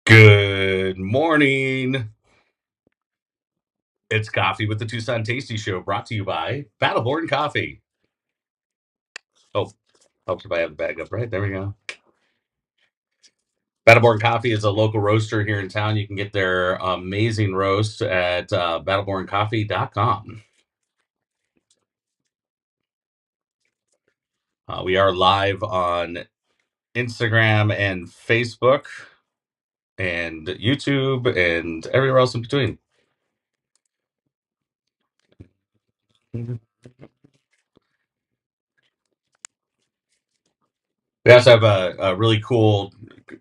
Good morning. It's Coffee with the Tucson Tasty Show brought to you by Battleborn Coffee. Oh, hope I have the bag up right. There we go. Battleborn Coffee is a local roaster here in town. You can get their amazing roast at battleborncoffee.com. We are live on Instagram and Facebook and YouTube and everywhere else in between. We also have a really cool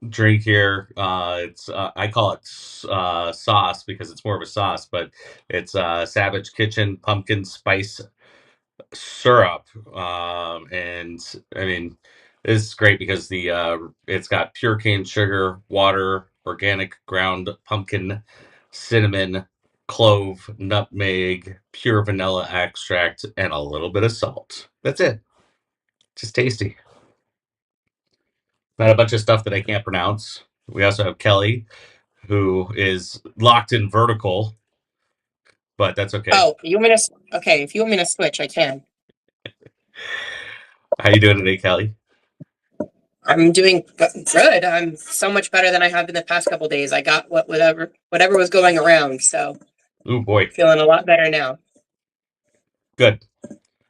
drink here. It's I call it sauce because it's more of a sauce, but it's Savage Kitchen pumpkin spice syrup. And I mean, this is great because the it's got pure cane sugar, water, organic ground pumpkin, cinnamon, clove, nutmeg, pure vanilla extract, and a little bit of salt. That's it. Just tasty. Not a bunch of stuff that I can't pronounce. We also have Kelly, who is locked in vertical, but that's okay. Oh, you want me to? Okay, if you want me to switch, I can. How you doing today, Kelly? I'm doing good. I'm so much better than I have in the past couple days. I got whatever was going around, so Oh boy, feeling a lot better now. good.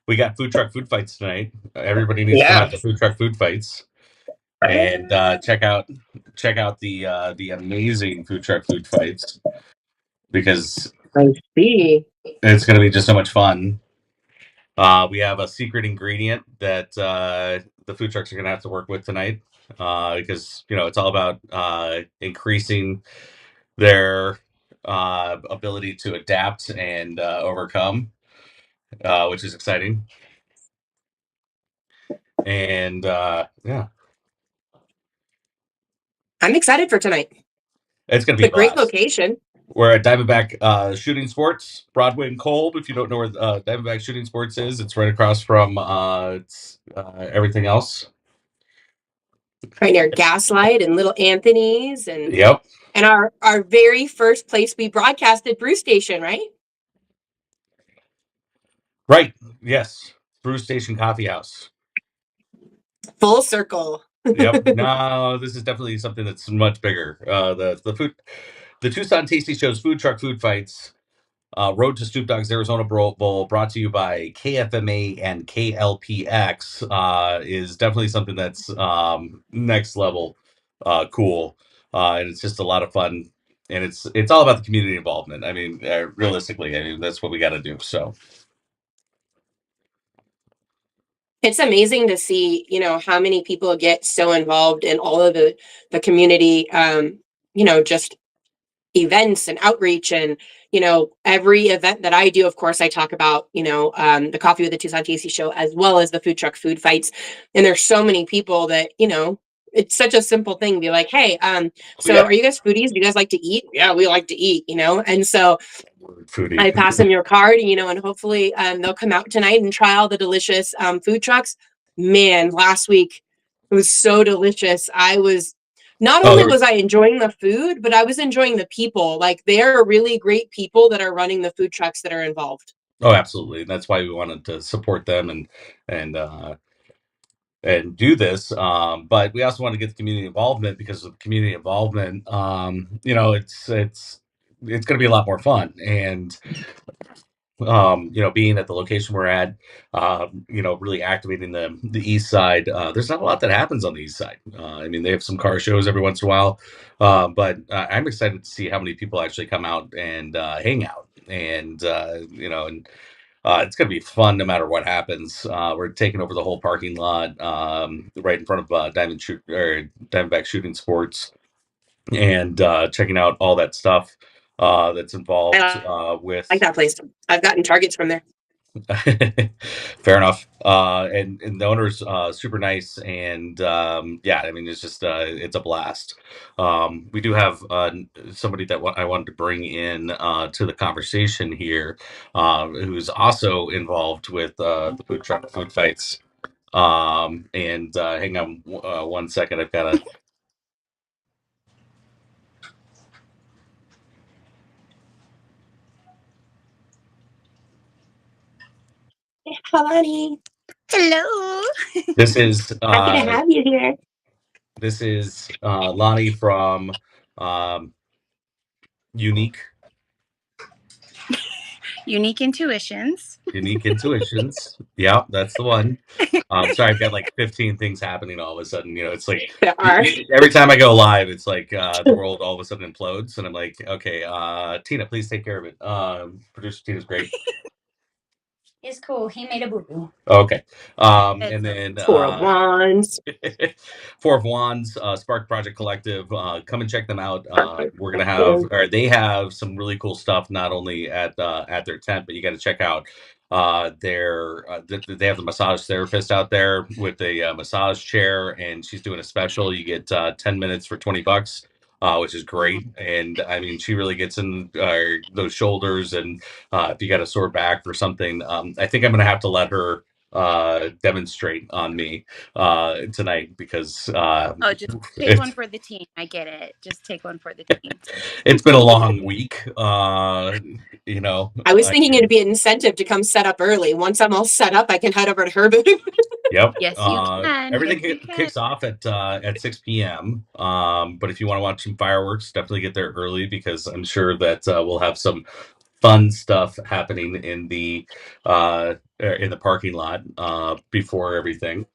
We got food truck food fights tonight. Everybody needs to come Yeah, out to food truck food fights and check out the amazing food truck food fights because I see. it's going to be just so much fun. We have a secret ingredient that the food trucks are going to have to work with tonight because it's all about increasing their ability to adapt and overcome, which is exciting. And yeah, I'm excited for tonight. it's going to It's be a a great blast. location. We're at Diamondback Shooting Sports, Broadway and Kolb. If you don't know where Diamondback Shooting Sports is, it's right across from everything else. Right near Gaslight and Little Anthony's Yep. and our very first place we broadcasted, Brew Station, right? Right. Yes. Brew Station Coffee House. Full circle. Yep. No, this is definitely something that's much bigger. The Tucson Tasty Show's food truck food fights. Road to Snoop Dogg's Arizona Bowl, brought to you by KFMA and KLPX, is definitely something that's next level cool, and it's just a lot of fun, and it's all about the community involvement. I mean, realistically, I mean that's what we got to do. So It's amazing to see, how many people get so involved in all of the community, just events and outreach. And every event that I do, of course I talk about the Coffee with the Tucson Tasty Show as well as the food truck food fights. And there's so many people that it's such a simple thing, be like, hey, so yeah, are you guys foodies? Do you guys like to eat? Yeah, we like to eat. And so foodie. I pass them your card, and hopefully they'll come out tonight and try all the delicious food trucks. Man, last week it was so delicious. I was not Oh, only was I enjoying the food, but I was enjoying the people. Like, they're really great people that are running the food trucks that are involved. oh, absolutely. That's why we wanted to support them and and do this. But we also want to get the community involvement because of community involvement. It's going to be a lot more fun. And being at the location we're at, really activating the east side. There's not a lot that happens on the east side. I mean, they have some car shows every once in a while, but I'm excited to see how many people actually come out and hang out. And it's going to be fun no matter what happens. We're taking over the whole parking lot right in front of Diamondback Shooting Sports, and checking out all that stuff that's involved I like with. that place. I've gotten targets from there. Fair enough. And the owner's super nice, and yeah, I mean it's a blast. We do have somebody that I wanted to bring in to the conversation here, who's also involved with the food truck food fights. And hang on one second, I've got to. Honey, Hello. This is happy to have you here. Lonnie from um, Unique Unique intuitions. Unique Intuitions. Yeah, that's the one. Sorry, I've got like 15 things happening all of a sudden. You know, it's like There are. every time I go live, it's like the world all of a sudden implodes, and I'm like, okay, Tina, please take care of it. Producer Tina's great. It's cool. He made a boo boo. Okay, and It's then Four of Wands. Four of Wands, Spark Project Collective. Come and check them out. We're gonna have, Perspective. or they have some really cool stuff. Not only at their tent, but you got to check out they have the massage therapist out there with a massage chair, and she's doing a special. You get 10 minutes for $20. Which is great, and I mean, she really gets in those shoulders, and if you got a sore back or something, I think I'm gonna have to let her demonstrate on me tonight because Oh, just take one it's for the team. I get it. Just take one for the team. it's been a long week. You know, I was thinking it'd be an incentive to come set up early. Once I'm all set up, I can head over to her booth. yep. Yes, you can. Everything Yes, you can. kicks off at 6 p.m. But if you want to watch some fireworks, definitely get there early because I'm sure that we'll have some fun stuff happening in the parking lot before everything.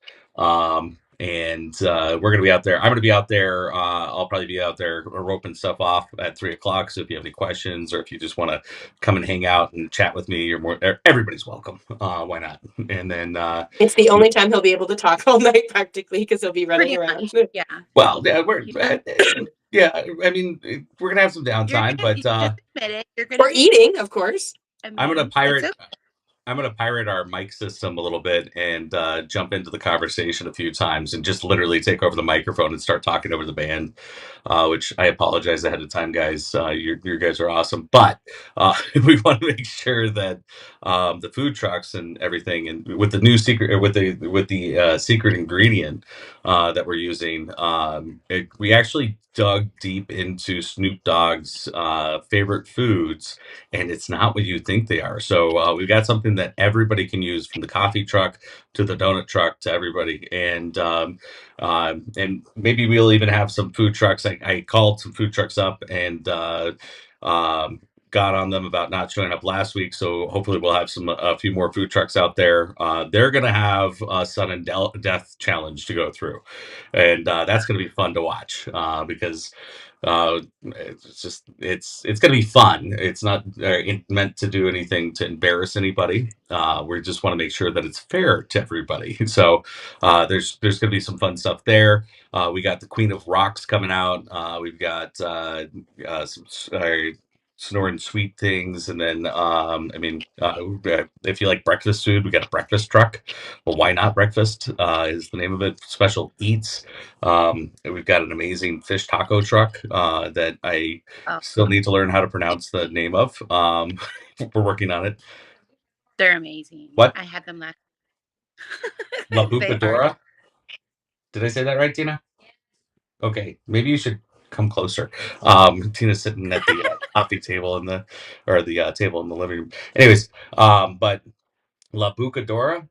And we're gonna be out there. I'm gonna be out there. I'll probably be out there roping stuff off at 3 o'clock. So if you have any questions or if you just want to come and hang out and chat with me, you're more everybody's welcome. Why not? And then It's the only time he'll be able to talk all night practically because he'll be running Pretty around. much. Yeah. well, yeah, we're You know, yeah. I mean, we're gonna have some you're downtime, gonna but just admit it. You're gonna Or be. eating, of course. I I'm gonna mean, it's pirate. okay. I'm going to pirate our mic system a little bit and jump into the conversation a few times and just literally take over the microphone and start talking over the band, which I apologize ahead of time, guys. You guys are awesome. But we want to make sure that the food trucks and everything, and with the new secret, with the secret ingredient that we're using, we actually dug deep into Snoop Dogg's favorite foods, and it's not what you think they are. So we've got something that everybody can use, from the coffee truck to the donut truck to everybody, and maybe we'll even have some food trucks. I called some food trucks up and um, got on them about not showing up last week. So hopefully we'll have a few more food trucks out there. They're gonna have a sudden death challenge to go through, and that's gonna be fun to watch because it's gonna be fun. It's not meant to do anything to embarrass anybody. We just want to make sure that it's fair to everybody. So there's gonna be some fun stuff there. We got the Queen of Rocks coming out. We've got some snoring sweet things, and then I mean, if you like breakfast food, we got a breakfast truck. Well, why not breakfast? Is the name of it. Special eats. We've got an amazing fish taco truck that I Oh, still need to learn how to pronounce the name of. We're working on it. they're amazing. What? I had them last. La They are. Bucadora? Did I say that right, Tina? Okay, maybe you should come closer. Tina's sitting at the coffee table in the or the table in the living room. Anyways, but La Bucadora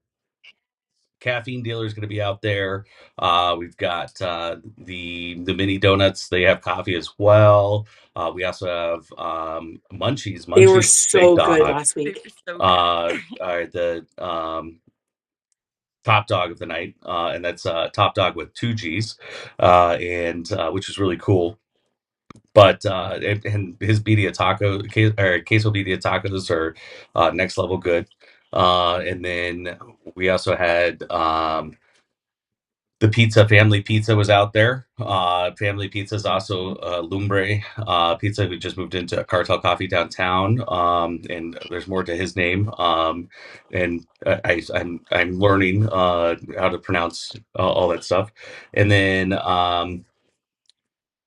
caffeine dealer is going to be out there. We've got the mini donuts. They have coffee as well. We also have Munchies. They were Munchies big so good dog. last They week. were so good. Are the top dog of the night, and that's top dog with two G's, and which is really cool. But and his birria taco or queso birria tacos are next level good. And then we also had the pizza. Family Pizza was out there. Family Pizza is also Lumbre Pizza, who just moved into Cartel Coffee downtown. And there's more to his name. And I'm learning how to pronounce all that stuff. And then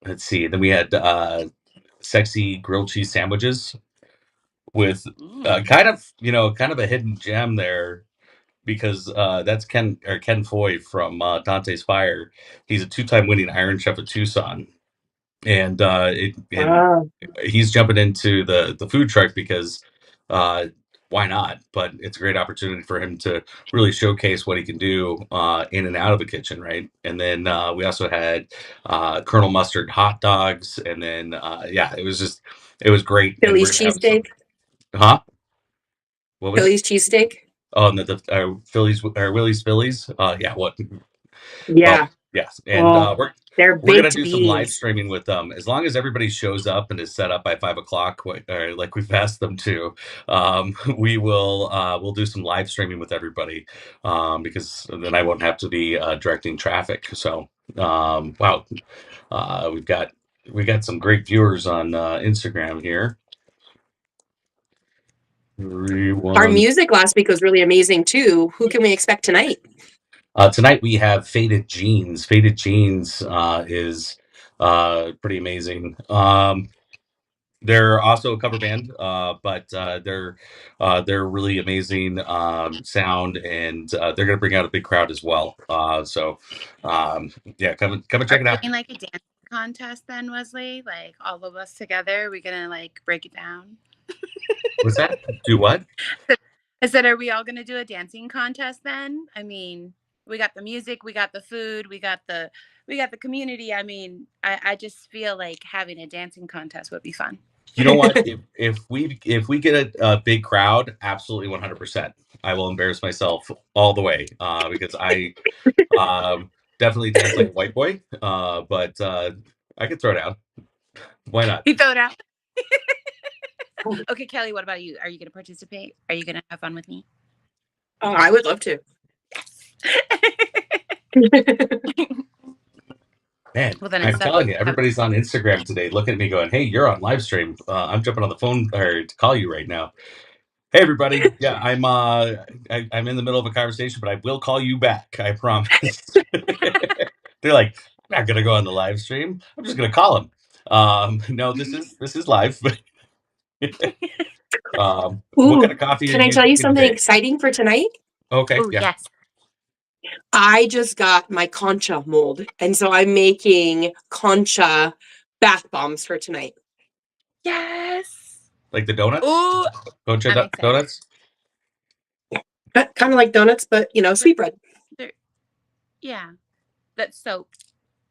let's see. Then we had sexy grilled cheese sandwiches with kind of, kind of a hidden gem there, because that's Ken Foy from Dante's Fire. He's a two-time winning Iron Chef at Tucson, and and Wow. he's jumping into the food truck because why not? But it's a great opportunity for him to really showcase what he can do in and out of the kitchen, right? And then we also had Colonel Mustard hot dogs, and then yeah, it was great, and we're Philly's gonna have some, cheesesteak. huh? What was it? Philly's cheesesteak. Oh, and the Phillies or Willie's Phillies. Yeah, what? Well, Yeah. yes, and Well, they're we're gonna baked do some live beans. streaming with them as long as everybody shows up and is set up by 5 o'clock, like we've asked them to. We will we'll do some live streaming with everybody because then I won't have to be directing traffic. So wow, we've got some great viewers on Instagram here. Our Everyone. music last week was really amazing too. Who can we expect tonight? Tonight we have Faded Jeans. Faded Jeans is pretty amazing. They're also a cover band, but they're really amazing sound, and they're going to bring out a big crowd as well. So yeah, come and Are check it we out. doing like a dance contest then, Wesley? Like all of us together? We're gonna like break it down. What's that? Do what? I said, are we all gonna do a dancing contest then? I mean, we got the music, we got the food, we got the community. I mean, I just feel like having a dancing contest would be fun. You know what? If we get a big crowd, absolutely 100%. I will embarrass myself all the way because I definitely dance like a white boy, but I could throw down. Why not? You throw it out. Okay, Kelly, what about you? Are you gonna participate? Are you gonna have fun with me? Oh, I would love to. Man, Well, then I'm instead telling you, of everybody's on Instagram today looking at me going, hey, you're on live stream. I'm jumping on the phone or to call you right now. Hey, everybody. Yeah, I'm in the middle of a conversation, but I will call you back. I promise. They're like, I'm not going to go on the live stream. I'm just going to call him. No, this is live. What kind Ooh, of coffee are can I you tell you drinking something today? exciting for tonight? Okay. oh Yeah. yes. I just got my concha mold, and so I'm making concha bath bombs for tonight. Yes. Like the donuts? Oh, Concha I'm excited. donuts? Kind of like donuts, but sweetbread. Yeah. That's soap.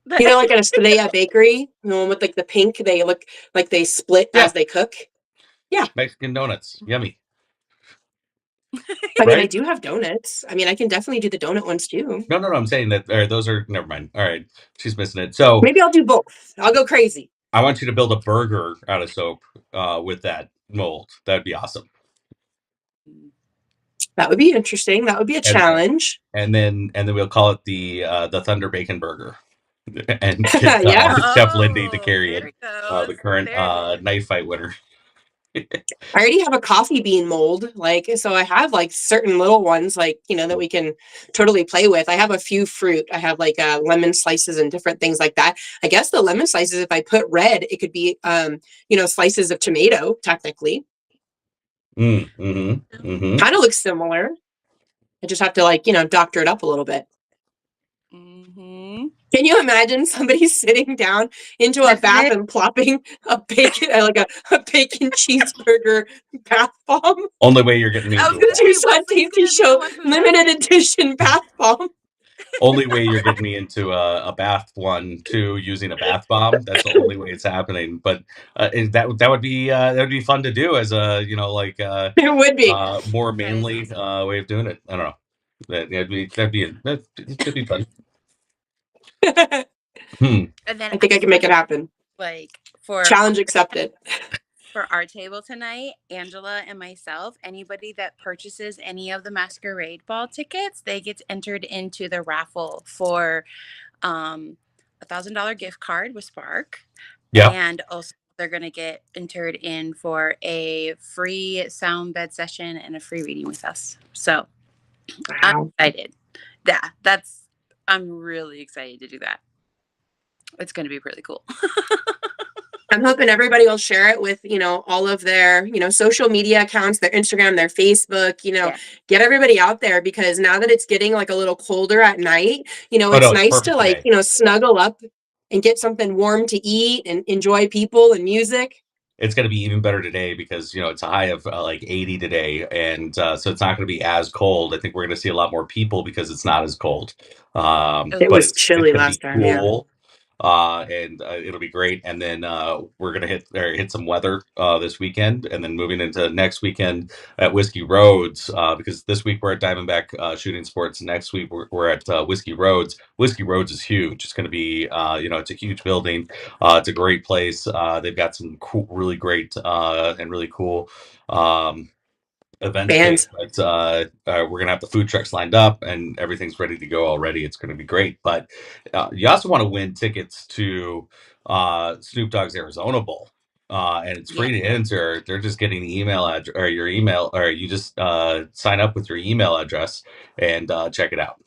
Like at a Estrella bakery, the one with like the pink, they look like they split Yeah. as they cook. Yeah. Mexican donuts. Yummy. I mean, I Right? do have donuts. I mean, I can definitely do the donut ones too. No. I'm saying that those are never mind. All right. She's missing it. So Maybe I'll do both. I'll go crazy. I want you to build a burger out of soap with that mold. That'd be awesome. That would be interesting. That would be a And challenge. then we'll call it the Thunder Bacon Burger, and get Yeah. Chef Lindy to carry There it. it goes. The current There it is. knife fight winner. I already have a coffee bean mold. So I have like certain little ones, that we can totally play with. I have a few fruit. I have like lemon slices and different things like that. I guess the lemon slices, if I put red, it could be, slices of tomato, technically. Mm-hmm. Kind of looks similar. I just have to doctor it up a little bit. Mm-hmm. Can you imagine somebody sitting down into a bath and plopping a bacon, a bacon cheeseburger bath bomb? Only way you're getting me I was into gonna a say, Tucson Wesley's TV gonna be the show one who's limited edition bath bomb. only way you're getting me into a bath one too using a bath bomb. That's the only way it's happening. But that would be fun to do as a It would be. more That is manly way of doing it. I don't know. It could be fun. And then I think I can make it happen. Like for Challenge accepted. For our table tonight, Angela and myself, anybody that purchases any of the masquerade ball tickets, they get entered into the raffle for $1,000 gift card with Spark. Yeah. And also they're gonna get entered in for a free sound bed session and a free reading with us. So I'm excited. Yeah, I'm really excited to do that. It's gonna be really cool. I'm hoping everybody will share it with, all of their, social media accounts, their Instagram, their Facebook, get everybody out there, because now that it's getting like a little colder at night, it's nice to today. snuggle up and get something warm to eat and enjoy people and music. it's going to be even better today because it's a high of like 80 today, and so it's not going to be as cold. I think we're going to see a lot more people because it's not as cold, It but was it's chilly going to last be time, yeah. cool, and it'll be great. And then we're going to hit some weather this weekend, and then moving into next weekend at Whiskey Roads, because this week we're at Diamondback Shooting Sports. Next week we're at Whiskey Roads. Whiskey Roads is huge. It's going to be it's a huge building. It's a great place. They've got some cool, really great and really cool event space. Bands. But we're gonna have the food trucks lined up, and everything's ready to go already. It's going to be great. But you also want to win tickets to Snoop Dogg's Arizona Bowl. And it's Yeah. free to enter. They're just getting the email address or your email, or you just sign up with your email address and check it out.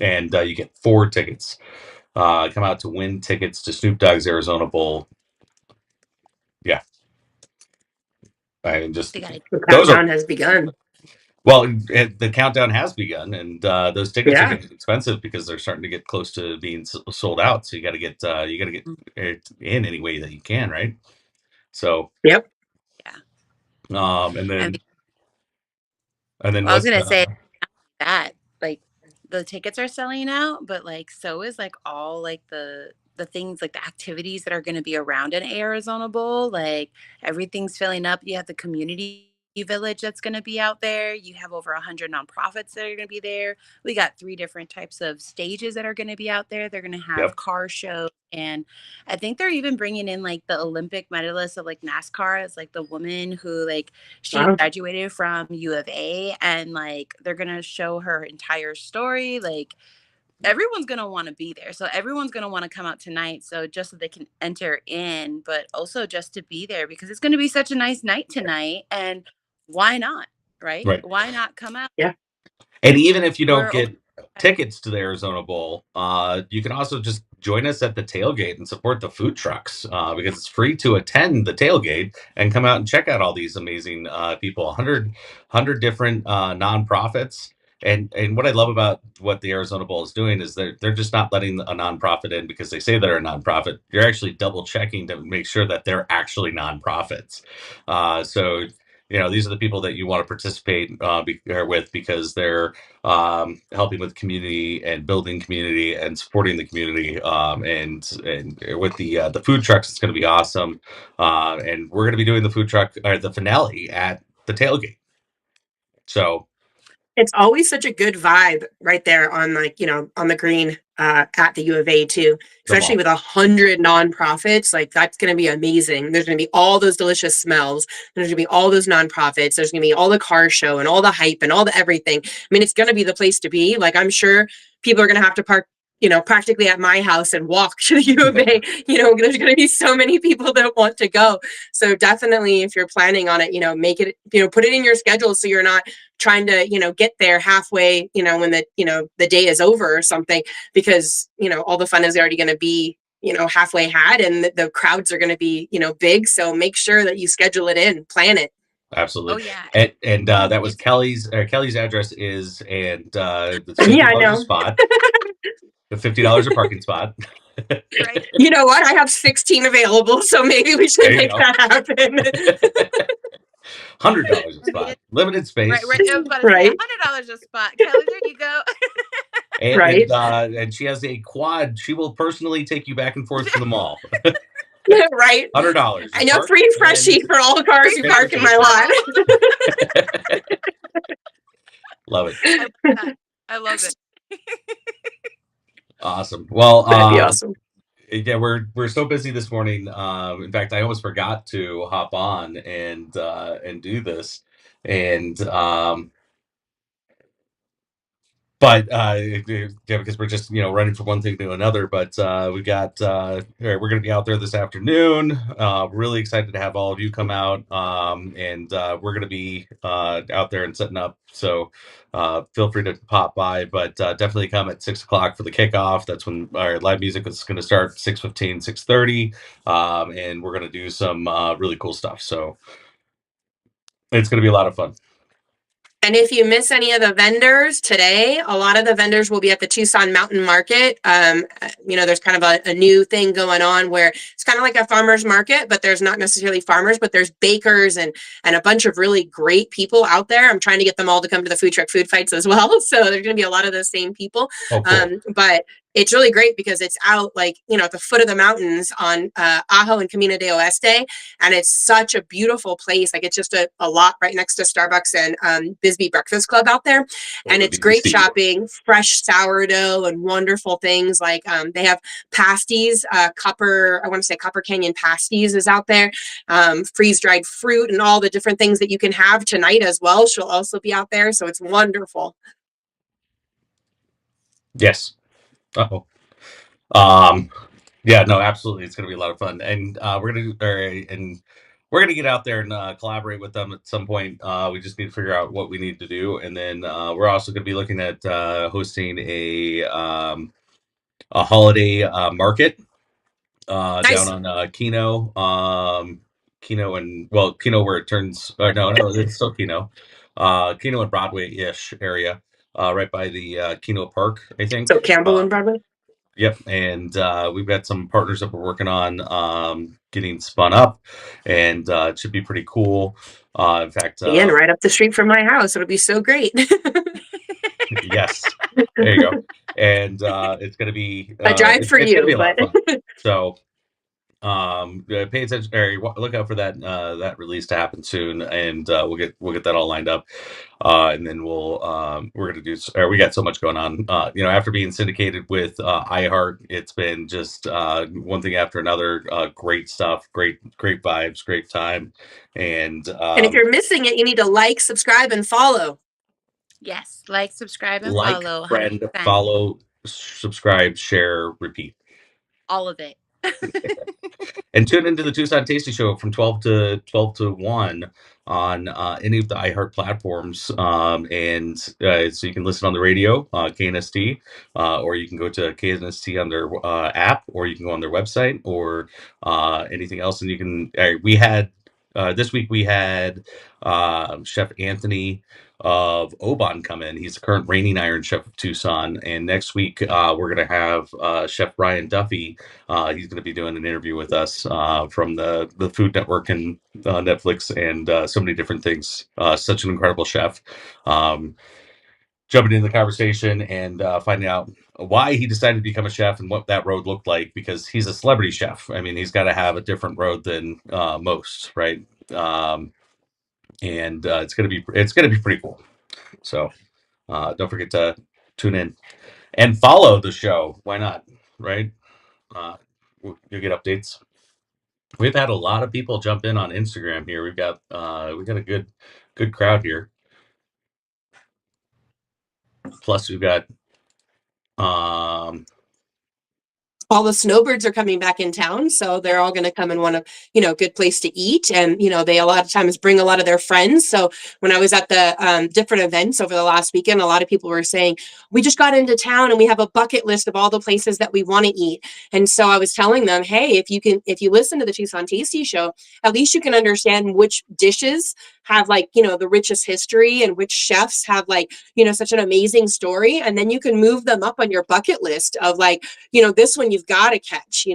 And you get 4 tickets. Come out to win tickets to Snoop Dogg's Arizona Bowl. Yeah, and just They got it. The those are countdown has begun. well, the countdown has begun, and those tickets are Yeah. getting expensive because they're starting to get close to being sold out. So you got to get it in any way that you can, right? So, Yep. and And then I was what? gonna say that like the tickets are selling out, but like so is like all like the things like the activities that are going to be around an Arizona Bowl. Like everything's filling up. You have the community village that's going to be out there. You have over 100 nonprofits that are going to be there. We got 3 different types of stages that are going to be out there. They're going to have Yep, car shows, and I think they're even bringing in like the Olympic medalist of like NASCAR as like the woman who like she Wow. graduated from U of A, and like they're gonna show her entire story. Like everyone's gonna want to be there, so everyone's gonna want to come out tonight, so just so they can enter in, but also just to be there because it's gonna be such a nice night tonight. And why not, right? right. Why not come out? Yeah. And even if you don't We're over. get tickets to the Arizona Bowl, you can also just join us at the tailgate and support the food trucks because it's free to attend the tailgate and come out and check out all these amazing people. 100 different nonprofits. And what I love about what the Arizona Bowl is doing is they're just not letting a nonprofit in because they say they're a nonprofit. You're actually double checking to make sure that they're actually nonprofits. So these are the people that you want to participate with because they're helping with community and building community and supporting the community. And with the food trucks, it's going to be awesome. And we're going to be doing the food truck or the finale at the tailgate. So It's always such a good vibe right there on on the green at the U of A too, the especially mall, with 100 nonprofits. Like that's going to be amazing. There's going to be all those delicious smells. There's going to be all those nonprofits. There's going to be all the car show and all the hype and all the everything. I mean, it's going to be the place to be. Like I'm sure people are going to have to park practically at my house and walk to the U of A. There's going to be so many people that want to go. So definitely if you're planning on it, make it, put it in your schedule so you're not trying to get there halfway when the day is over or something, because all the fun is already going to be halfway had, and the crowds are going to be big. So make sure that you schedule it in, plan it. Oh absolutely. yeah, And that was it's Kelly's address is, and it's Yeah, I $50 a know. spot, the $50 a parking spot. right, You know what, I have 16 available, so maybe we should There you make go. that happen. $100 a I mean, spot, limited right, space. right. I was about to say Right, $100 a spot. Kelly, there you go. And right. and she has a quad. She will personally take you back and forth to the mall. Right, $100. I You know, park free and freshie for all the cars Free you get your park in freshie my food. for all. lot. Love it. I love that. I love it. Awesome. Well, That'd be awesome. yeah, we're so busy this morning. In fact, I almost forgot to hop on and do this. And but yeah, because we're just running from one thing to another. But we got we're going to be out there this afternoon. Really excited to have all of you come out, and we're going to be out there and setting up. So feel free to pop by, but definitely come at 6 o'clock for the kickoff. That's when our live music is going to start. 6:15, 6:30, and we're going to do some really cool stuff. So it's going to be a lot of fun. And if you miss any of the vendors today, a lot of the vendors will be at the Tucson Mountain Market. There's kind of a new thing going on where it's kind of like a farmer's market, but there's not necessarily farmers, but there's bakers and a bunch of really great people out there. I'm trying to get them all to come to the food truck food fights as well. So there's going to be a lot of those same people. Oh, cool. But it's really great because it's out at the foot of the mountains on Ajo and Camino de Oeste. And it's such a beautiful place. Like it's just a lot right next to Starbucks and Bisbee Breakfast Club out there. And it's great shopping, fresh sourdough and wonderful things. Like they have pasties, Copper Canyon pasties is out there. Freeze-dried fruit and all the different things that you can have tonight as well. She'll also be out there. So it's wonderful. Yes. Uh-oh. Yeah, no, absolutely. It's going to be a lot of fun. And we're going to get out there and collaborate with them at some point. We just need to figure out what we need to do. And then we're also going to be looking at hosting a holiday market Nice. down on Kino where it turns, no, it's still Kino. Kino and Broadway-ish area, right by the Kino Park, I think. So Campbell and Broadway? Yep, and we've got some partners that we're working on getting spun up, and it should be pretty cool. In fact, Again, right up the street from my house. It'll be so great. yes, there you go. And it's going to be a drive for it's you, gonna be a lot but of fun. So pay attention, or look out for that release to happen soon, and we'll get that all lined up, and then we're gonna do, or we got so much going on, after being syndicated with iHeart. It's been just one thing after another, great stuff, great vibes, great time. And if you're missing it, you need to like, subscribe, and follow. Yes, like, subscribe, and like, follow. friend, 100%. follow, subscribe, share, repeat. All of it. And tune into the Tucson Tasty Show from 12 to 1 on any of the iHeart platforms. And so you can listen on the radio, KNST, or you can go to KNST on their app, or you can go on their website, or anything else. And you can, we had, this week we had Chef Anthony of Oban come in. He's the current reigning Iron Chef of Tucson. And next week we're going to have Chef Brian Duffy. He's going to be doing an interview with us from the Food Network and Netflix, and so many different things. Such an incredible chef. Jumping into the conversation and finding out why he decided to become a chef and what that road looked like, because he's a celebrity chef. I mean, he's got to have a different road than most, right? And it's gonna be pretty cool. So don't forget to tune in and follow the show. Why not, right? You'll get updates. We've had a lot of people jump in on Instagram here. We've got a good crowd here. Plus we've got all the snowbirds are coming back in town, so they're all going to come and want a good place to eat. And they a lot of times bring a lot of their friends. So when I was at the different events over the last weekend, a lot of people were saying, we just got into town and we have a bucket list of all the places that we want to eat. And so I was telling them, hey, if you listen to the Tucson Tasty Show, at least you can understand which dishes have the richest history, and which chefs have such an amazing story. And then you can move them up on your bucket list of this one you've got to catch.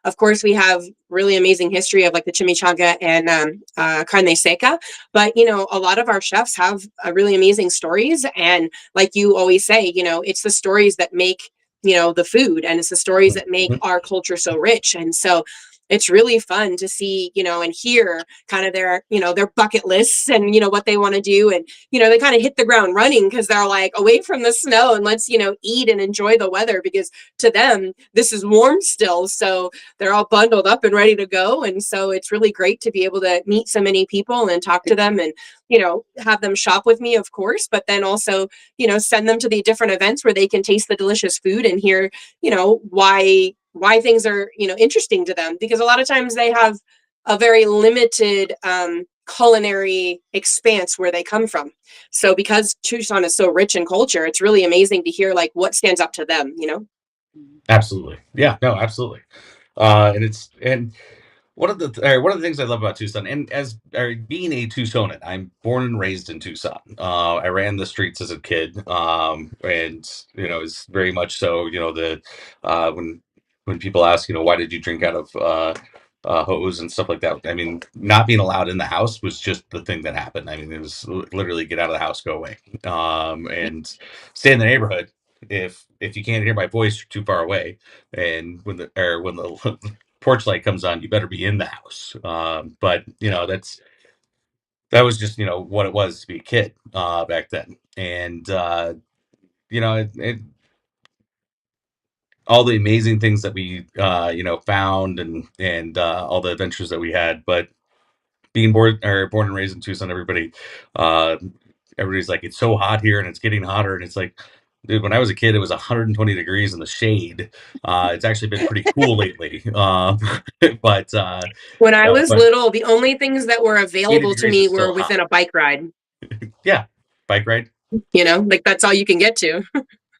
Of course, we have really amazing history of the chimichanga and carne seca, but a lot of our chefs have really amazing stories. And like you always say, it's the stories that make the food, and it's the stories that make our culture so rich. And so it's really fun to see, and hear kind of their bucket lists and, what they want to do. And, they kind of hit the ground running because they're away from the snow, and let's, eat and enjoy the weather, because to them, this is warm still. So they're all bundled up and ready to go. And so it's really great to be able to meet so many people and talk to them, and, have them shop with me, of course, but then also, send them to the different events where they can taste the delicious food and hear, why things are interesting to them, because a lot of times they have a very limited culinary expanse where they come from. So because Tucson is so rich in culture, it's really amazing to hear what stands out to them. Absolutely. Yeah, no, absolutely. And one of the things I love about Tucson, and as being a Tucsonan, I'm born and raised in Tucson. I ran the streets as a kid, and it's very much so. When people ask, why did you drink out of hose and stuff like that? I mean, not being allowed in the house was just the thing that happened. I mean, it was literally get out of the house, go away, and stay in the neighborhood. If you can't hear my voice, you're too far away. And when the porch light comes on, you better be in the house. But that was just what it was to be a kid back then, and all the amazing things that we found, and all the adventures that we had. But being born and raised in Tucson, uh, everybody's like, it's so hot here, and it's getting hotter, and it's like. Dude, when I was a kid, it was 120 degrees in the shade. It's actually been pretty cool lately. But When I was but little, the only things that were 80 available to degrees me is were still hot. within a bike ride. Yeah, bike ride. Like that's all you can get to.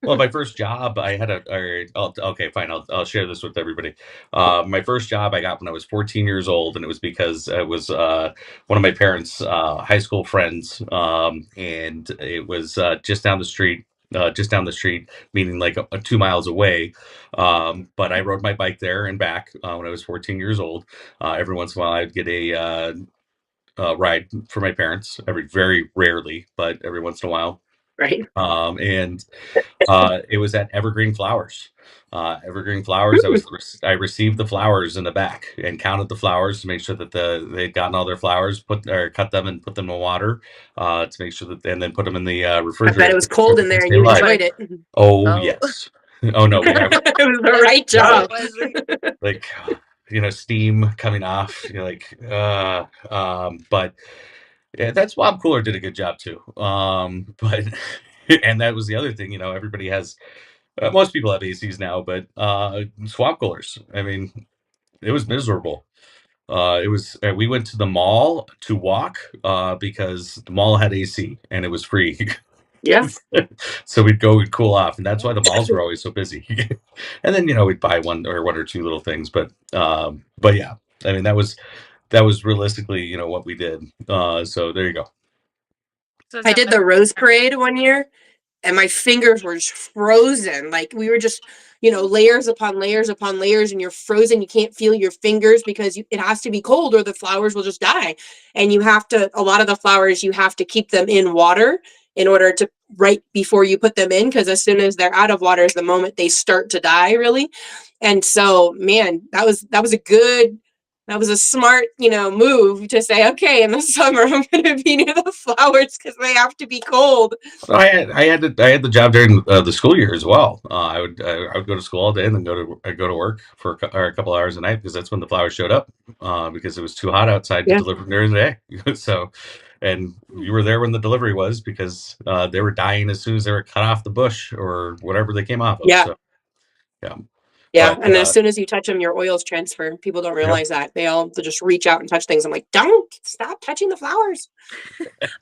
Well, my first job, I had okay, fine. I'll share this with everybody. My first job I got when I was 14 years old, and it was because it was one of my parents' high school friends, and it was just down the street, meaning like 2 miles away. But I rode my bike there and back when I was 14 years old. Every once in a while, I'd get a ride for my parents. Very rarely, but every once in a while. Right. And it was at Evergreen Flowers. Evergreen Flowers. I received the flowers in the back and counted the flowers to make sure that they'd gotten all their flowers, cut them and put them in water, to make sure that, and then put them in the I bet refrigerator it was cold in to there and stay you alive. enjoyed it. Oh Oh. yes. Oh no, we have It was the right job. like steam coming off. You're like, but yeah, that swamp cooler did a good job too. But and that was the other thing. Everybody has. Most people have ACs now, but swamp coolers. I mean, it was miserable. It was. We went to the mall to walk because the mall had AC and it was free. Yeah. So we'd cool off, and that's why the malls were always so busy. And then we'd buy one or two little things, but yeah, I mean that was realistically what we did. So there you go. So is I that did what- the Rose Parade one year and my fingers were just frozen. Like we were just, layers upon layers upon layers, and you're frozen. You can't feel your fingers because it has to be cold or the flowers will just die. And a lot of the flowers, you have to keep them in water in order to, right before you put them in, because as soon as they're out of water is the moment they start to die, really. And so, man, that was a smart, move to say, okay, in the summer I'm going to be near the flowers because they have to be cold. I had the job during the school year as well. I would go to school all day and then go to work for a couple hours a night because that's when the flowers showed up, because it was too hot outside to Yeah. deliver during the day. So, and you were there when the delivery was because they were dying as soon as they were cut off the bush or whatever they came off of. Yeah. So yeah, Yeah. but And as soon as you touch them, your oils transfer. People don't yeah. realize that. They'll just reach out and touch things. I'm like, don't stop touching the flowers.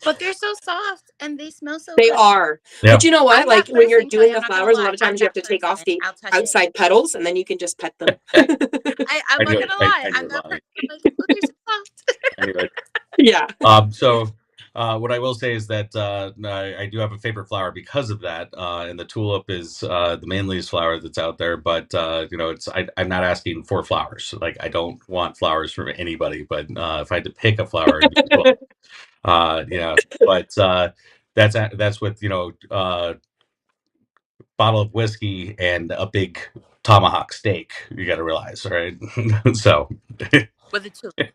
But they're so soft and they smell so They good. are. Yeah. But you know what? I'm Like that when you're person, doing Kelly, the I'm not gonna flowers, a lot lie. of I'm times you have that to take off person. the I'll touch it. outside petals and then you can just pet them. I'm I not knew gonna it. lie. I knew I'm it, that Lonnie. person. I'm like, oh, they're so soft. I knew it. Yeah. So what I will say is that I do have a favorite flower because of that, and the tulip is the mainliest flower that's out there. But I'm not asking for flowers. Like I don't want flowers from anybody. But if I had to pick a flower, it'd be the tulip. Yeah, but that's with bottle of whiskey and a big tomahawk steak. You got to realize, right? So With a tulip.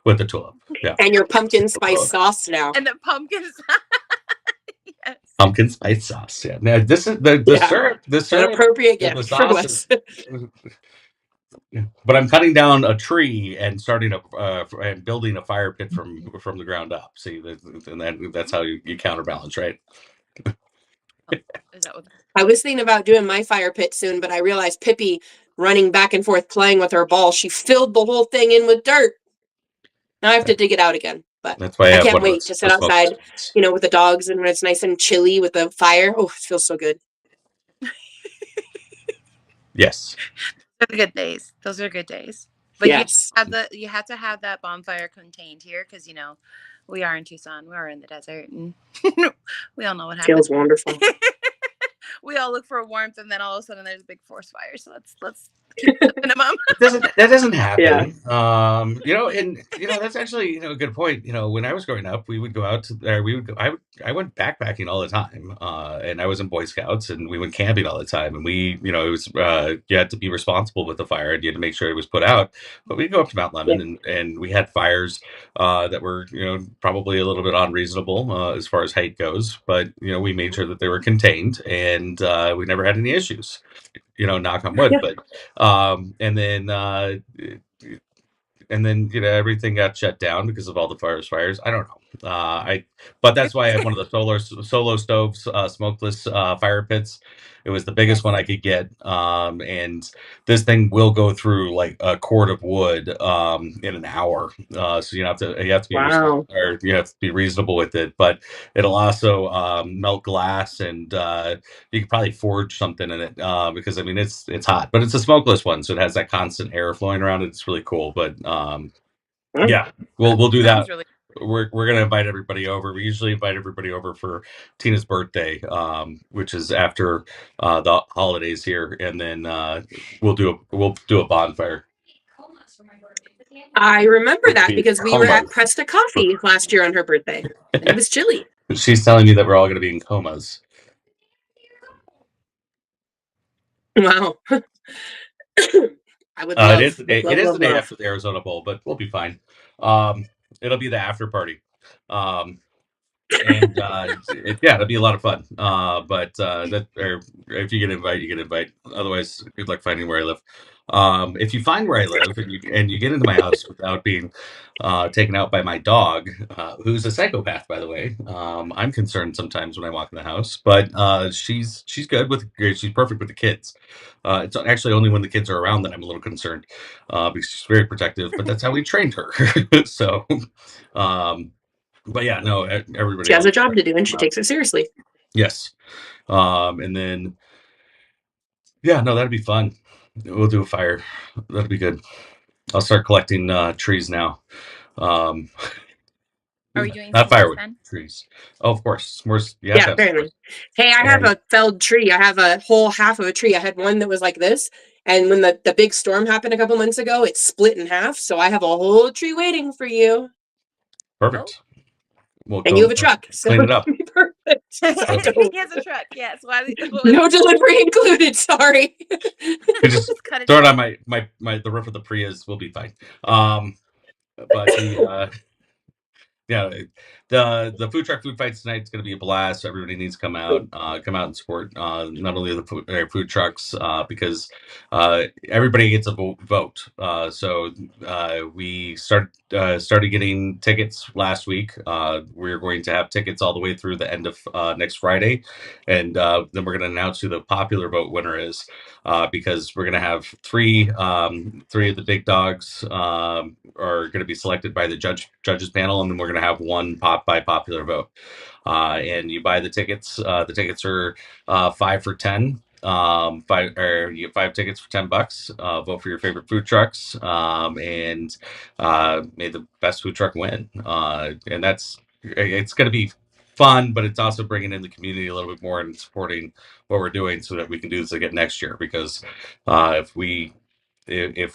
with the tulip, yeah. And your pumpkin spice sauce now. And the pumpkins. Yes. Pumpkin spice sauce. Yeah. Now this is the Yeah. syrup. The An syrup appropriate and the gift for sauce Wes. but I'm cutting down a tree and starting and building a fire pit from the ground up. See, that's how you counterbalance, right? Is that what? I was thinking about doing my fire pit soon, but I realized Pippi running back and forth playing with her ball, she filled the whole thing in with dirt. Now I have to dig it out again, but That's why I I have can't one of wait to sit those smoke outside, screens. with the dogs and when it's nice and chilly with the fire. Oh, it feels so good. Yes. Those are good days. Those are good days. But Yes. you have to have that bonfire contained here because we are in Tucson. We are in the desert, and we all know what happens. Feels wonderful. We all look for warmth, and then all of a sudden there's a big forest fire. So let's keep it the minimum. That doesn't Yeah. happen. And that's actually a good point. When I was growing up, we would go out to there. We would go, I went backpacking all the time, and I was in Boy Scouts, and we went camping all the time. And it was you had to be responsible with the fire, and you had to make sure it was put out. But we'd go up to Mount Yeah. Lemon, and we had fires that were probably a little bit unreasonable as far as height goes. But we made sure that they were contained, and we never had any issues. Knock on wood. Yeah. But and then everything got shut down because of all the fires. I don't know. But that's why I had one of the solo stoves, smokeless fire pits. It was the biggest one I could get, and this thing will go through like a cord of wood in an hour. So you have to be Wow. or you have to be reasonable with it, but it'll also melt glass, and you could probably forge something in it because I mean it's hot, but it's a smokeless one, so it has that constant air flowing around it. It's really cool, but Wow. yeah, we'll do Sounds that. really. We're gonna invite everybody over. We usually invite everybody over for Tina's birthday, which is after the holidays here, and then we'll do a bonfire. I remember It'll that be because we were at comas. Presta Coffee last year on her birthday, and it was chilly. She's telling me that we're all gonna be in comas. Wow. I would It is love, the day. It love, is the love, day love. after the Arizona Bowl, but we'll be fine. Um, it'll be the after party. Um, and it'll be a lot of fun. Or if you get invited, you get invited. Otherwise, good luck finding where I live. If you find where I live and you get into my house without being taken out by my dog, who's a psychopath, by the way. I'm concerned sometimes when I walk in the house, but she's good she's perfect with the kids. It's actually only when the kids are around that I'm a little concerned because she's very protective. But that's how we trained her. So. Um, but yeah, no, everybody She has else. a job to do, and she takes it seriously. Yes. And then, yeah, no, that'd be fun. We'll do a fire. That'd be good. I'll start collecting trees now. Um, Are we doing not s'mores firewood, then? trees. Oh, of course. S'mores. You have Yeah, to have s'mores. apparently. Hey, I have And a felled tree. I have a whole half of a tree. I had one that was like this, and when the big storm happened a couple months ago, it split in half. So I have a whole tree waiting for you, perfect. We'll and you have come a truck, so clean it it'll up. be perfect. So He has a truck. Yes. Why? No delivery included. Sorry. you just Just cut it throw it down. on the roof of the Prius. We'll be fine. But the yeah, the food truck food fights tonight is going to be a blast. Everybody needs to come out and support not only the food trucks because everybody gets a vote. So we started getting tickets last week. We're going to have tickets all the way through the end of next Friday, and then we're going to announce who the popular vote winner is. Because we're going to have three of the big dogs are going to be selected by the judges panel, and then we're going to have one by popular vote. And you buy the tickets. The tickets are 5 for 10. You get 5 tickets for $10. Vote for your favorite food trucks, and may the best food truck win. And it's going to be fun, but it's also bringing in the community a little bit more and supporting what we're doing so that we can do this again next year. Because if we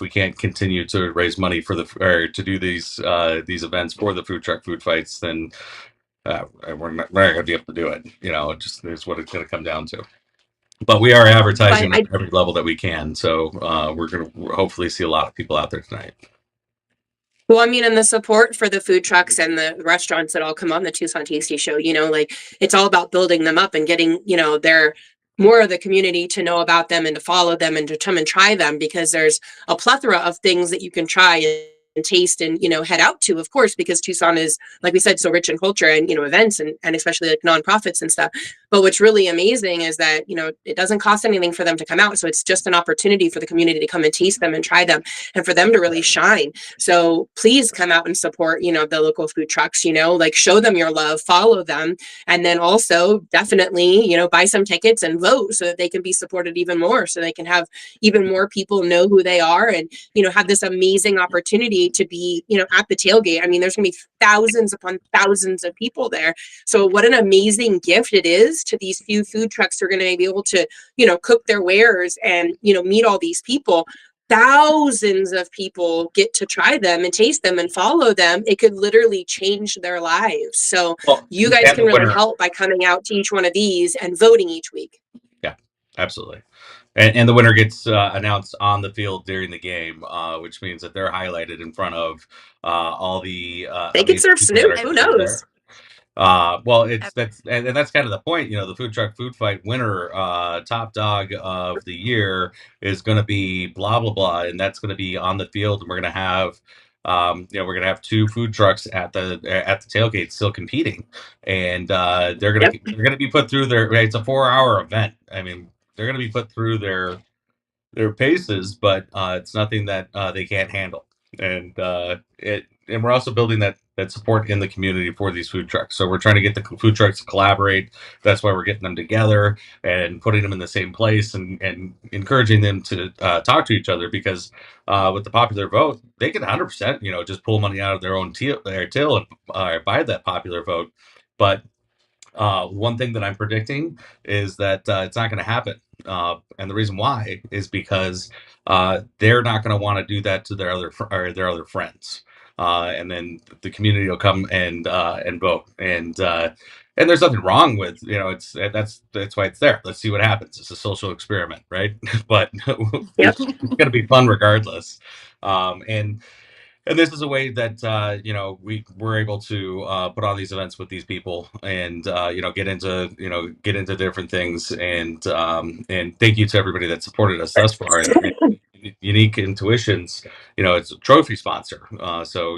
can't continue to raise money or to do these events for the food truck food fights, then we're not going to be able to do it. It just is what it's going to come down to. But we are advertising I at every level that we can, so we're going to hopefully see a lot of people out there tonight. Well, I mean, and the support for the food trucks and the restaurants that all come on the Tucson Tasty Show, like it's all about building them up and getting, their more of the community to know about them and to follow them and to come and try them because there's a plethora of things that you can try taste and, head out to, of course, because Tucson is, like we said, so rich in culture and, events and especially like nonprofits and stuff. But what's really amazing is that, it doesn't cost anything for them to come out. So it's just an opportunity for the community to come and taste them and try them and for them to really shine. So please come out and support, the local food trucks, like show them your love, follow them. And then also definitely, buy some tickets and vote so that they can be supported even more, so they can have even more people know who they are and, have this amazing opportunity to be, at the tailgate. I mean, there's going to be thousands upon thousands of people there. So what an amazing gift it is to these few food trucks who are going to be able to, cook their wares and, meet all these people. Thousands of people get to try them and taste them and follow them. It could literally change their lives. So you guys can really help by coming out to each one of these and voting each week. Yeah, absolutely. And the winner gets announced on the field during the game, which means that they're highlighted in front of all the they could serve Snoop. Who knows? Well, that's kind of the point. The food truck food fight winner, top dog of the year is going to be blah blah blah, and that's going to be on the field, and we're going to have. We're gonna have two food trucks at the tailgate still competing, and they're gonna be put through their. It's a 4-hour event. I mean, they're gonna be put through their paces, but it's nothing that they can't handle. And we're also building that support in the community for these food trucks. So we're trying to get the food trucks to collaborate. That's why we're getting them together and putting them in the same place and encouraging them to talk to each other, because with the popular vote, they can 100%, just pull money out of their own till and buy that popular vote. But one thing that I'm predicting is that it's not going to happen. And the reason why is because they're not going to want to do that to their other friends. And then the community will come and vote. And there's nothing wrong with, that's why it's there. Let's see what happens. It's a social experiment, right? But it's going to be fun regardless. And this is a way that we're able to put on these events with these people and get into different things, and thank you to everybody that supported us thus far. And Unique Intuitions, it's a trophy sponsor. So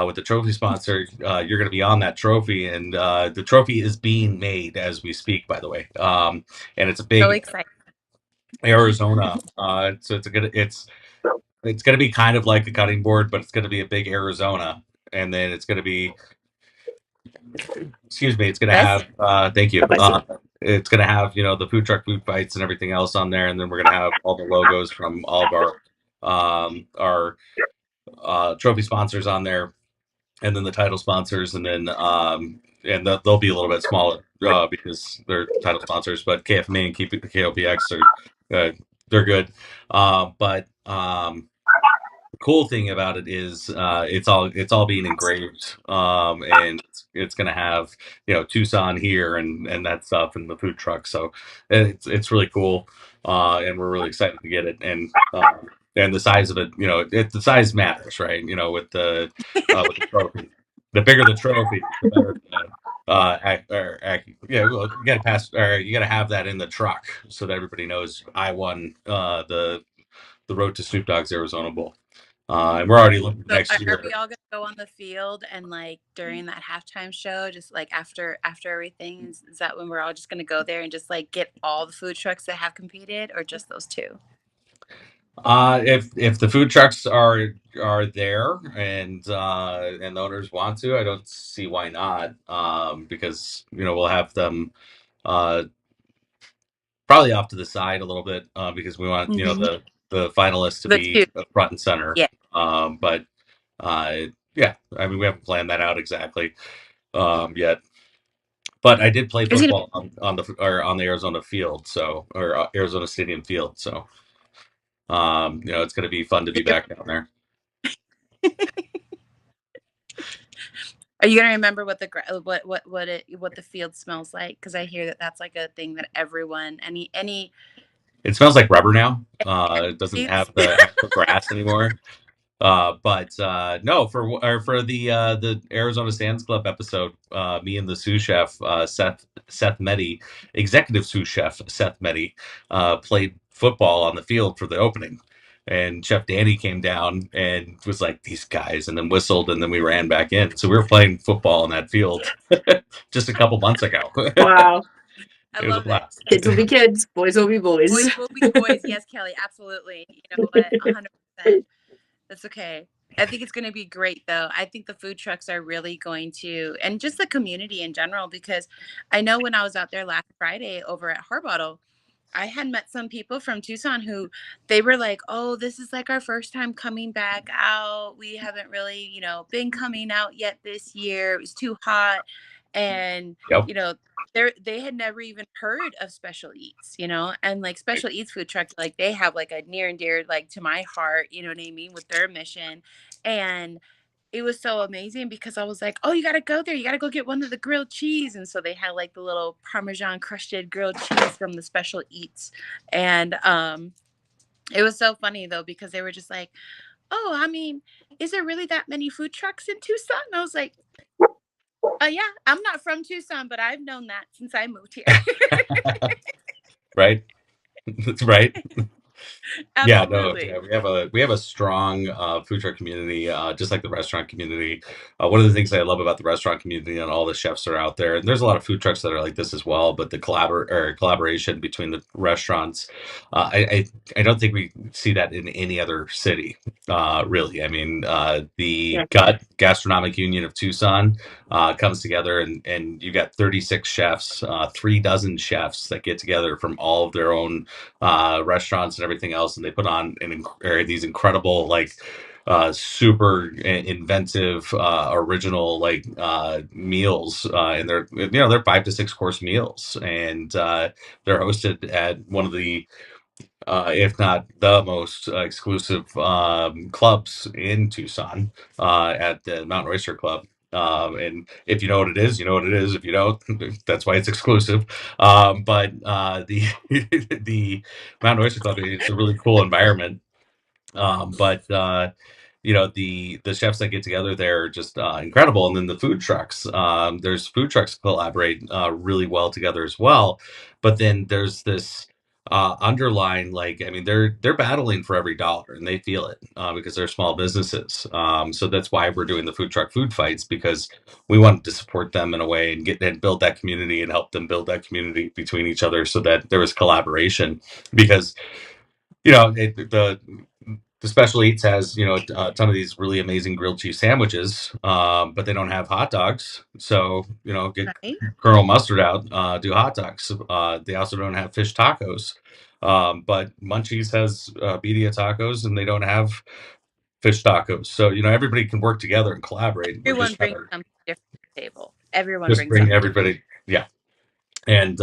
with the trophy sponsor, you're going to be on that trophy, and the trophy is being made as we speak, by the way. And it's a big so exciting. Arizona. So it's going to be kind of like a cutting board, but it's going to be a big Arizona. And then it's going to be, excuse me, it's going to have, thank you. It's going to have, the food truck food fights and everything else on there. And then we're going to have all the logos from all of our trophy sponsors on there. And then the title sponsors. And then, and they'll be a little bit smaller because they're title sponsors, but KFMA and KOPX are, they're good. But cool thing about it is it's all being engraved, and it's gonna have Tucson here and that stuff and the food truck. So it's really cool, and we're really excited to get it. And the size of it, the size matters, right? With the trophy, the bigger the trophy, the better. Well, you gotta pass, or you gotta have that in the truck so that everybody knows I won the road to Snoop Dogg's Arizona Bowl. And we're already looking next year. Are we all gonna go on the field and like during that halftime show, just like after everything? Is that when we're all just gonna go there and just like get all the food trucks that have competed, or just those two? If the food trucks are there and the owners want to, I don't see why not. Because we'll have them probably off to the side a little bit because we want the finalists to be front and center. Yeah. But yeah, I mean, we haven't planned that out exactly yet. But I did play football on the Arizona field, or Arizona Stadium field. So it's going to be fun to be back down there. Are you gonna remember what the field smells like? Because I hear that's like a thing that everyone any. It smells like rubber now. It doesn't have the actual grass anymore. But no, for the Arizona Sands Club episode, me and the sous chef Seth Meddy, executive sous chef Seth Meddy, played football on the field for the opening. and Chef Danny came down and was like, "These guys," and then whistled, and then we ran back in. So we were playing football in that field just a couple months ago. Wow. I It was a love it. blast. Kids will be kids, boys will be boys. Boys will be boys. Yes, Kelly, absolutely. You know what? 100%. That's okay. I think it's going to be great, though. I think the food trucks are really going to, and just the community in general, because I know when I was out there last Friday over at Harbottle, I had met some people from Tucson who they were like, "Oh, this is like our first time coming back out. We haven't really, been coming out yet this year. It was too hot." And, Yep. you know, they had never even heard of Special Eats, and like Special Eats food truck, like they have like a near and dear like to my heart, you know what I mean, with their mission. And it was so amazing because I was like, "Oh, you got to go there. You got to go get one of the grilled cheese." And so they had like the little Parmesan crusted grilled cheese from the Special Eats. And it was so funny though, because they were just like, "Oh, I mean, is there really that many food trucks in Tucson?" And I was like, yeah, I'm not from Tucson, but I've known that since I moved here." Right. That's right. Yeah, no, Absolutely. yeah, we have a strong food truck community, just like the restaurant community. One of the things I love about the restaurant community and all the chefs are out there, and there's a lot of food trucks that are like this as well. But the collaboration between the restaurants, I don't think we see that in any other city, really. I mean, the Yeah. Gastronomic Union of Tucson comes together, and you got 36 chefs, 3 dozen chefs that get together from all of their own restaurants and everything else, and they put on these incredible like super inventive original like meals, and they're 5 to 6 course meals, and they're hosted at one of the if not the most exclusive clubs in Tucson, at the Mountain Oyster Club. And if you know what it is, you know what it is. If you don't, that's why it's exclusive. But the the Mountain Oyster Club, it's a really cool environment. But the chefs that get together there are just incredible, and then the food trucks. There's food trucks collaborate really well together as well, but then there's this underlying, like, I mean, they're battling for every dollar, and they feel it because they're small businesses. So that's why we're doing the food truck food fights, because we wanted to support them in a way and get and build that community and help them build that community between each other, so that there was collaboration. Because the Special Eats has a ton of these really amazing grilled cheese sandwiches, but they don't have hot dogs. So get Right. Colonel Mustard out, do hot dogs. They also don't have fish tacos, but Munchies has birria tacos, and they don't have fish tacos. So everybody can work together and collaborate. We're Everyone just trying brings to something different to the table. Everyone just brings bring something different. everybody, yeah. And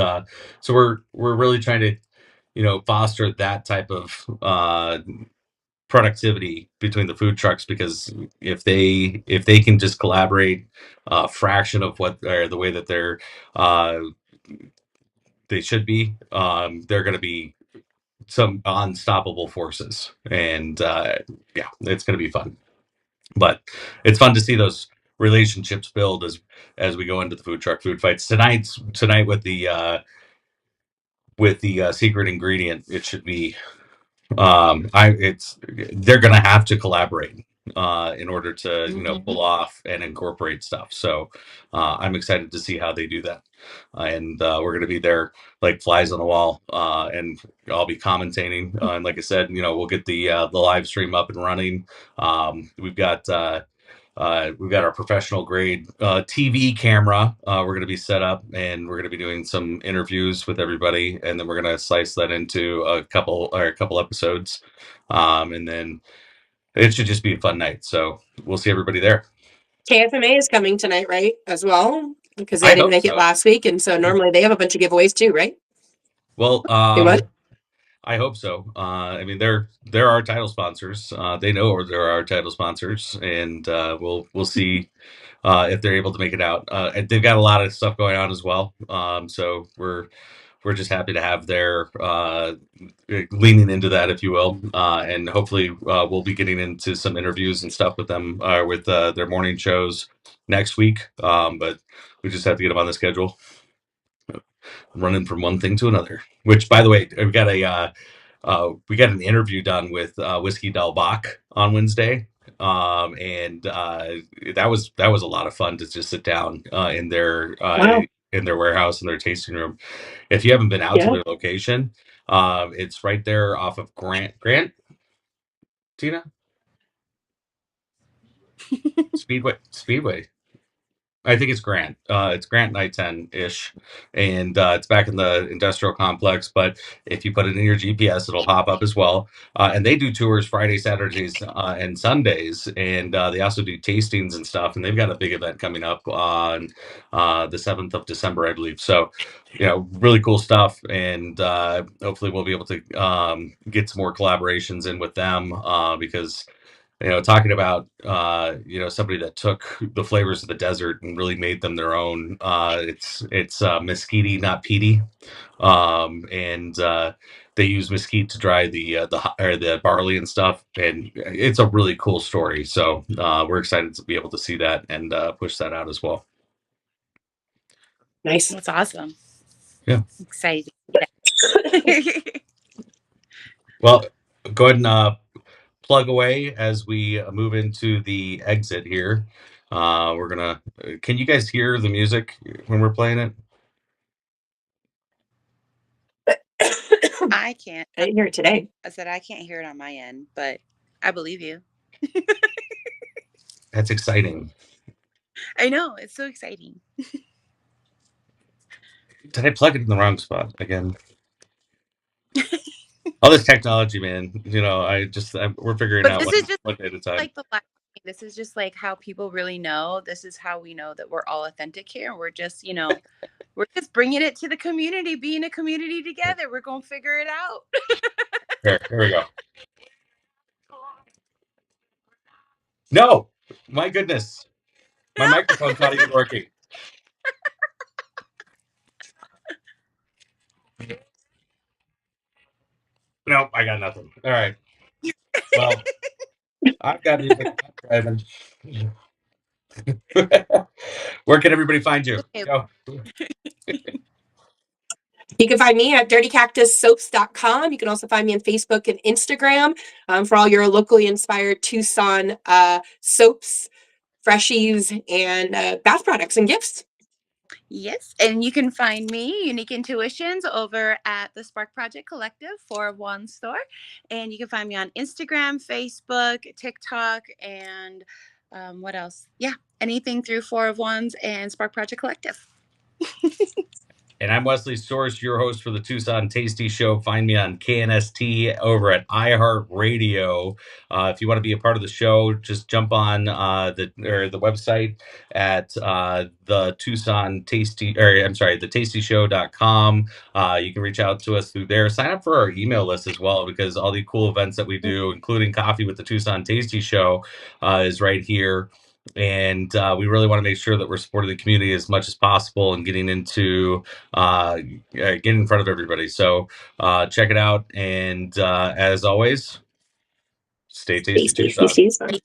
so we're really trying to foster that type of productivity between the food trucks, because if they can just collaborate a fraction of what, or the way that uh they should be, they're going to be some unstoppable forces. And yeah, it's going to be fun. But it's fun to see those relationships build as we go into the food truck food fights tonight with the secret ingredient. It should be I it's they're gonna have to collaborate in order to pull off and incorporate stuff. So I'm excited to see how they do that. And we're gonna be there like flies on the wall, and I'll be commentating. And like I said, we'll get the live stream up and running. We've got our professional grade TV camera. We're going to be set up, and we're going to be doing some interviews with everybody, and then we're going to slice that into a couple episodes, and then it should just be a fun night. So we'll see everybody there. KFMA is coming tonight, right? As well, because they I didn't hope make it so. last week, and so normally they have a bunch of giveaways too, right? Well, Do what? I hope so. I mean, they're our title sponsors. They know they're our title sponsors, and we'll see if they're able to make it out. And they've got a lot of stuff going on as well. So we're just happy to have their leaning into that, if you will, and hopefully we'll be getting into some interviews and stuff with them, with their morning shows next week. But we just have to get them on the schedule. Running from one thing to another. Which, by the way, we've got we got an interview done with Whiskey Del Bach on Wednesday, and that was a lot of fun to just sit down Wow. in their warehouse in their tasting room. If you haven't been out to Yeah. their location, it's right there off of Grant, Tina, Speedway. I think it's Grant. It's Grant 910-ish, and it's back in the industrial complex. But if you put it in your GPS, it'll pop up as well. And they do tours Friday, Saturdays, and Sundays, and they also do tastings and stuff. And they've got a big event coming up on the 7th of December, I believe. So, really cool stuff. And hopefully, we'll be able to get some more collaborations in with them because talking about somebody that took the flavors of the desert and really made them their own. It's mesquite, not peaty, and they use mesquite to dry the barley and stuff, and it's a really cool story. So we're excited to be able to see that and push that out as well. Nice. That's awesome. Yeah. Excited. Well, go ahead and plug away as we move into the exit here. We're gonna. Can you guys hear the music when we're playing it? I can't. I didn't hear it today. I said I can't hear it on my end, but I believe you. That's exciting. I know, it's so exciting. Did I plug it in the wrong spot again? All this technology, man. We're figuring But out this is just one day at a time. like the last thing. This is just like how people really know. This is how we know that we're all authentic here. We're just, we're just bringing it to the community, being a community together. We're going to figure it out. Here we go. No, my goodness. My microphone's not even working. Nope, I got nothing. All right. Well, I've got music. I'm driving. Where can everybody find you? Okay. Go. You can find me at dirtycactussoaps.com. You can also find me on Facebook and Instagram for all your locally inspired Tucson soaps, freshies, and bath products and gifts. Yes, and you can find me, Unique Intuitions, over at the Spark Project Collective 4 of 1 store. And you can find me on Instagram, Facebook, TikTok, and what else? Yeah, anything through 4 of 1s and Spark Project Collective. And I'm Wesley Source, your host for the Tucson Tasty Show. Find me on KNST over at iHeartRadio. If you want to be a part of the show, just jump on the website at the Tucson Tasty, the tastyshow.com. You can reach out to us through there. Sign up for our email list as well, because all the cool events that we do, including Coffee with the Tucson Tasty Show, is right here. And we really want to make sure that we're supporting the community as much as possible and getting into get in front of everybody. So check it out. And as always, stay tasty, Tucson.